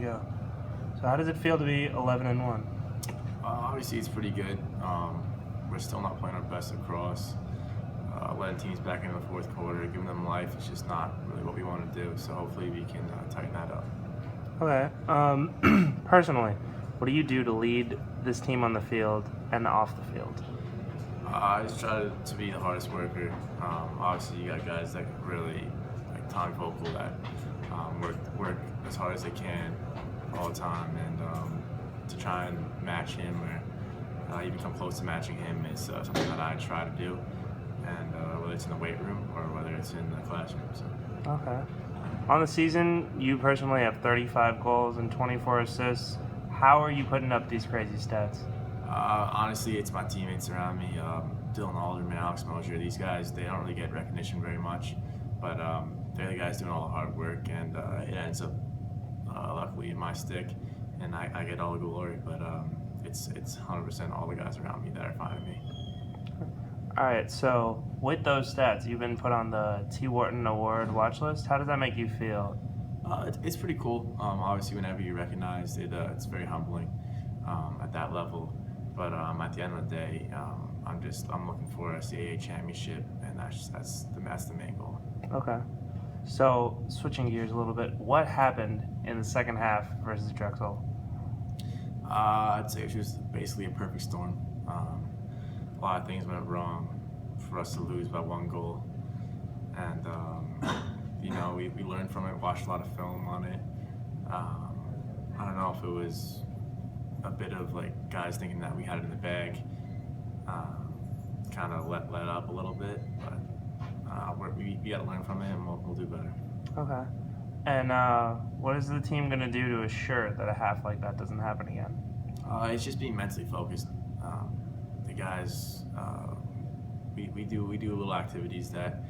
go. So how does it feel to be 11-1? Obviously, it's pretty good. We're still not playing our best across. Letting teams back into the fourth quarter, giving them life, it's just not really what we want to do. So hopefully we can tighten that up. Okay. Personally, what do you do to lead this team on the field and off the field? I just try to be the hardest worker. Obviously, you got guys that really, like Tommy Vocal, that work as hard as they can all the time, and to try and match him or even come close to matching him is something that I try to do, and whether it's in the weight room or whether it's in the classroom. So. Okay. On the season, you personally have 35 goals and 24 assists. How are you putting up these crazy stats? Honestly, it's my teammates around me. Dylan Alderman, Alex Mosier, these guys, they don't really get recognition very much, but they're the guys doing all the hard work, and it ends up luckily in my stick, and I get all the glory, but it's 100% all the guys around me that are finding me. All right, so with those stats, you've been put on the T. Wharton Award watch list. How does that make you feel? It's pretty cool. Obviously, whenever you're recognized, it's very humbling at that level. But at the end of the day, I'm looking for a CAA championship, and that's the main goal. Okay. So switching gears a little bit, what happened in the second half versus Drexel? I'd say it was basically a perfect storm. A lot of things went wrong for us to lose by 1 goal, and we learned from it, watched a lot of film on it. I don't know if it was a bit of like guys thinking that we had it in the bag, kind of let up a little bit, but we got to learn from it, and we'll do better. Okay. And what is the team going to do to assure that a half like that doesn't happen again? It's just being mentally focused. The guys, we do little activities that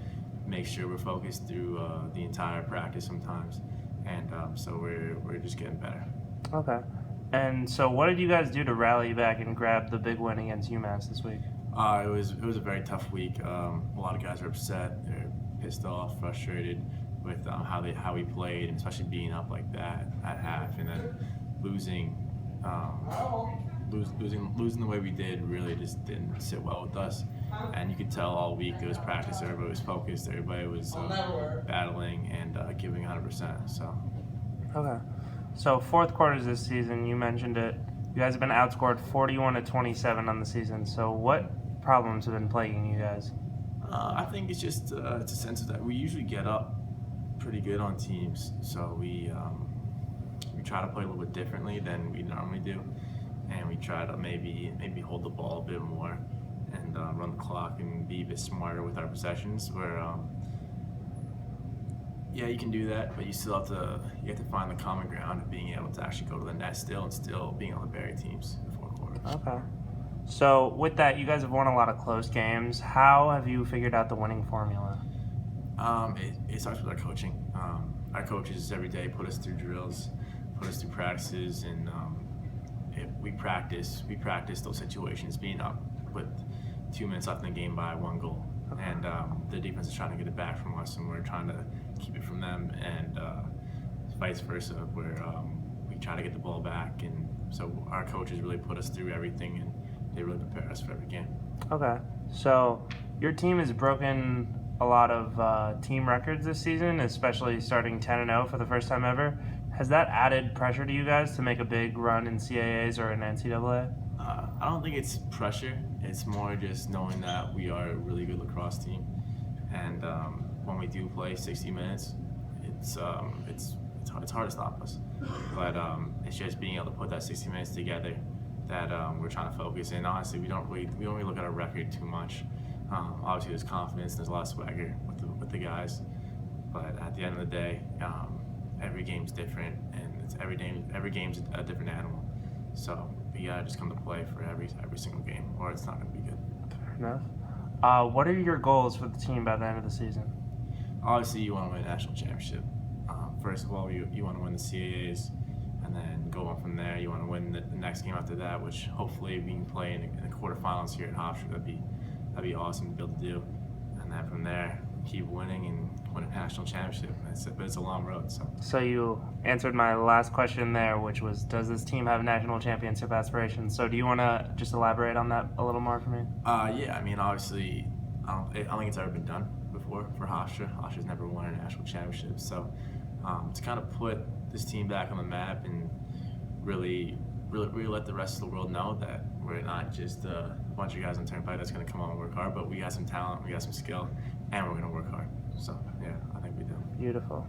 make sure we're focused through the entire practice sometimes, and so we're just getting better. Okay. And so what did you guys do to rally back and grab the big win against UMass this week? It was a very tough week. A lot of guys are upset. They're pissed off, frustrated with how we played, and especially being up like that at half, and then losing the way we did really just didn't sit well with us. And you could tell all week it was practice. Everybody was focused. Everybody was battling and giving 100%. So. Okay. So fourth quarters this season, you mentioned it. You guys have been outscored 41-27 on the season. So what problems have been plaguing you guys? I think it's just it's a sense of that we usually get up pretty good on teams. So we try to play a little bit differently than we normally do, and we try to maybe hold the ball a bit more and run the clock and be a bit smarter with our possessions. Where yeah, you can do that, but you have to find the common ground of being able to actually go to the net still and still being able to bury teams in the fourth quarter. Okay. So with that, you guys have won a lot of close games. How have you figured out the winning formula? It starts with our coaching. Our coaches every day put us through drills, put us through practices, and we practice those situations, being up with 2 minutes left in the game by 1 goal. Okay. And the defense is trying to get it back from us, and we're trying to keep it from them, and vice versa, where we try to get the ball back. And so our coaches really put us through everything, and they really prepare us for every game. Okay. So your team has broken a lot of team records this season, especially starting 10-0 for the first time ever. Has that added pressure to you guys to make a big run in CAAs or in NCAA? I don't think it's pressure. It's more just knowing that we are a really good lacrosse team, and when we do play 60 minutes, it's hard to stop us. But it's just being able to put that 60 minutes together that we're trying to focus. And honestly, we don't really look at our record too much. Obviously, there's confidence, there's a lot of swagger with the guys, but at the end of the day, every game's different, and every game's a different animal. So we gotta just come to play for every single game, or it's not gonna be good. Fair enough. What are your goals for the team by the end of the season? Obviously, you want to win a national championship. First of all, you want to win the CAAs, and then go on from there. You want to win the next game after that, which hopefully we can play in the quarterfinals here at Hofstra. That'd be awesome to be able to do. And then from there, keep winning and win a national championship. But it's a long road. So you answered my last question there, which was, does this team have national championship aspirations? So do you want to just elaborate on that a little more for me? Yeah, I mean, obviously, I don't think it's ever been done before for Hofstra. Hofstra's never won a national championship. So to kind of put this team back on the map and really let the rest of the world know that we're not just a bunch of guys on Turnpike that's going to come out and work hard, but we got some talent, we got some skill, and we're going to work hard. So, yeah, I think we do. Beautiful.